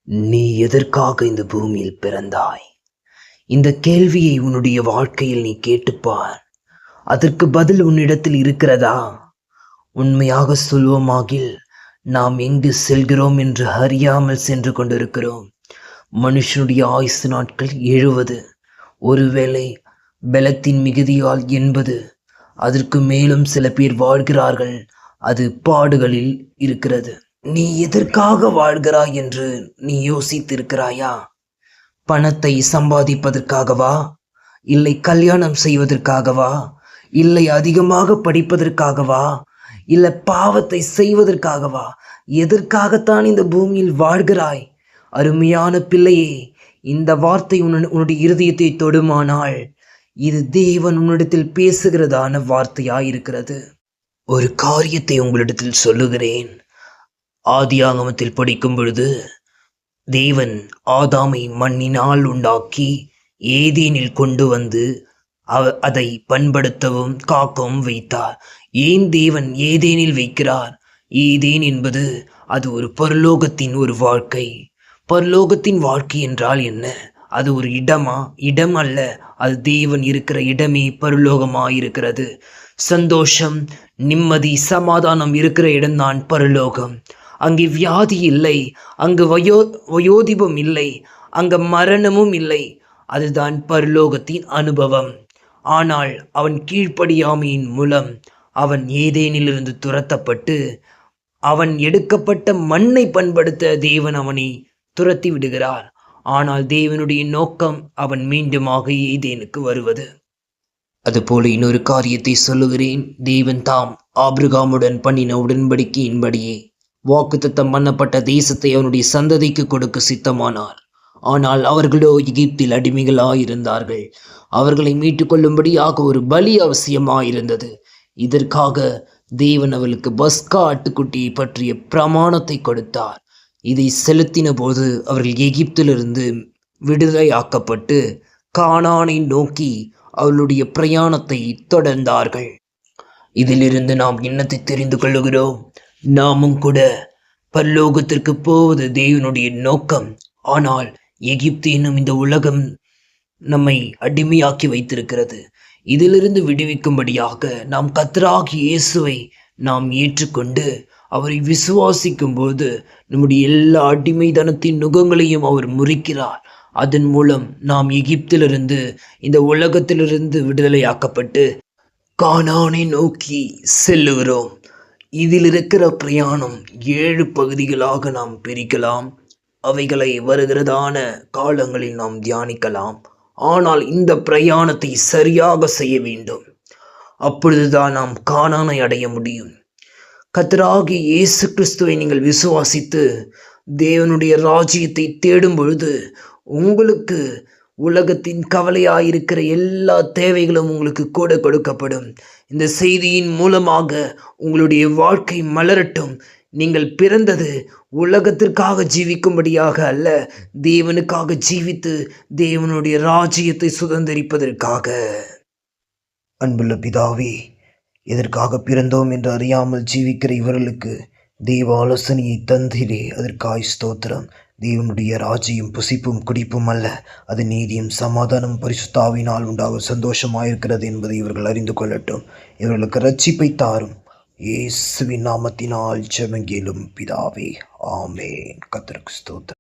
நீ எதற்காக இந்த பூமியில் பிறந்தாய்? இந்த கேள்வியை உன்னுடைய வாழ்க்கையில் நீ கேட்டுப்பார். அதற்கு பதில் உன்னிடத்தில் இருக்கிறதா? உண்மையாக சொல்வோமாகில், நாம் எங்கு செல்கிறோம் என்று அறியாமல் சென்று கொண்டிருக்கிறோம். மனுஷனுடைய ஆயுசு நாட்கள் 70, ஒருவேளை பலத்தின் மிகுதியால் 80, அதற்கு மேலும் சில பேர் வாழ்கிறார்கள். அது பாடுகளில் இருக்கிறது. நீ எதற்காக வாழ்கிறாய் என்று நீ யோசித்திருக்கிறாயா? பணத்தை சம்பாதிப்பதற்காகவா? இல்லை கல்யாணம் செய்வதற்காகவா? இல்லை அதிகமாக படிப்பதற்காகவா? இல்லை பாவத்தை செய்வதற்காகவா? எதற்காகத்தான் இந்த பூமியில் வாழ்கிறாய்? அருமையான பிள்ளையே, இந்த வார்த்தை உன்னுடைய இருதயத்தை தொடுமானால், இது தேவன் உன்னிடத்தில் பேசுகிறதான வார்த்தையாயிருக்கிறது. ஒரு காரியத்தை உங்களிடத்தில் சொல்லுகிறேன். ஆதியாகமத்தில் படிக்கும் பொழுது, தேவன் ஆதாமை மண்ணினால் உண்டாக்கி ஏதேனில் கொண்டு வந்து அதை பண்படுத்தவும் காக்கவும் வைத்தார். ஏன் தேவன் ஏதேனில் வைக்கிறார்? ஏதேன் என்பது அது ஒரு பரலோகத்தின் ஒரு வாழ்க்கை. பரலோகத்தின் வாழ்க்கை என்றால் என்ன? அது ஒரு இடமா? இடம் அல்ல, அது தேவன் இருக்கிற இடமே பரலோகமாயிருக்கிறது. சந்தோஷம், நிம்மதி, சமாதானம் இருக்கிற இடம்தான் பரலோகம். அங்கே வியாதி இல்லை, அங்கு வயோதிபம் இல்லை, அங்கு மரணமும் இல்லை. அதுதான் பரலோகத்தின் அனுபவம். ஆனால் அவன் கீழ்ப்படியாமையின் மூலம் அவன் ஏதேனிலிருந்து துரத்தப்பட்டு, அவன் எடுக்கப்பட்ட மண்ணை பண்படுத்த தேவன் அவனை துரத்தி விடுகிறார். ஆனால் தேவனுடைய நோக்கம் அவன் மீண்டுமாக ஏதேனுக்கு வருவது. அதுபோல இன்னொரு காரியத்தை சொல்லுகிறேன். தேவன் தாம் ஆபிரகாமுடன் பண்ணின உடன்படிக்கையின்படியே வாக்குத்தத்தம் பண்ணப்பட்ட தேசத்தை அவனுடைய சந்ததிக்கு கொடுக்க சித்தமானார். ஆனால் அவர்களோ எகிப்தில் அடிமைகளாயிருந்தார்கள். அவர்களை மீட்டுக்கொள்ளும்படியாக ஒரு பலி அவசியமாயிருந்தது. இதற்காக தேவன் அவர்களுக்கு பஸ்கா ஆட்டுக்குட்டியை பற்றிய பிரமாணத்தை கொடுத்தார். இதை செலுத்தின போது அவர்கள் எகிப்திலிருந்து விடுதலையாக்கப்பட்டு கானானை நோக்கி அவர்களுடைய பிரயாணத்தை தொடர்ந்தார்கள். இதிலிருந்து நாம் என்னத்தை தெரிந்து கொள்ளுகிறோம்? நாமும் கூட பரலோகத்திற்கு போவது தேவனுடைய நோக்கம். ஆனால் எகிப்து என்னும் இந்த உலகம் நம்மை அடிமையாக்கி வைத்திருக்கிறது. இதிலிருந்து விடுவிக்கும்படியாக நாம் கர்த்தராகிய இயேசுவை நாம் ஏற்றுக்கொண்டு அவரை விசுவாசிக்கும் போது நம்முடைய எல்லா அடிமைத்தனத்தின் நுகங்களையும் அவர் முறிக்கிறார். அதன் மூலம் நாம் எகிப்திலிருந்து, இந்த உலகத்திலிருந்து விடுதலையாக்கப்பட்டு கானானை நோக்கி செல்லுகிறோம். இதில் இருக்கிற பிரயாணம் 7 பகுதிகளாக நாம் பிரிக்கலாம். அவைகளை வருகிறதான காலங்களில் நாம் தியானிக்கலாம். ஆனால் இந்த பிரயாணத்தை சரியாக செய்ய வேண்டும். அப்பொழுதுதான் நாம் கானானை அடைய முடியும். கர்த்தராகிய இயேசு கிறிஸ்துவை நீங்கள் விசுவாசித்து தேவனுடைய ராஜ்யத்தை தேடும் பொழுது உங்களுக்கு உலகத்தின் கவலையாயிருக்கிற எல்லா தேவைகளும் உங்களுக்கு கூட கொடுக்கப்படும். இந்த செய்தியின் மூலமாக உங்களுடைய வாழ்க்கை மலரட்டும். நீங்கள் பிறந்தது உலகத்திற்காக ஜீவிக்கும்படியாக அல்ல, தேவனுக்காக ஜீவித்து தேவனுடைய ராஜ்யத்தை சுதந்திரிப்பதற்காக. அன்புள்ள பிதாவே, எதற்காக பிறந்தோம் என்று அறியாமல் ஜீவிக்கிற இவர்களுக்கு தெய்வ ஆலோசனையை தந்திரே, அதற்காய் ஸ்தோத்திரம். தேவனுடைய ராஜ்யம் புசிப்பும் குடிப்பும் அல்ல, அது நீதியும் சமாதானம் பரிசுத்தாவினால் உண்டாகும் சந்தோஷமாயிருக்கிறது என்பதை இவர்கள் அறிந்து கொள்ளட்டும். இவர்களுக்கு இரட்சிப்பை தாரும். இயேசுவின் நாமத்தினால் ஜெபங்கேளும் பிதாவே, ஆமேன். கர்த்தருக்கு ஸ்தோத்திரம்.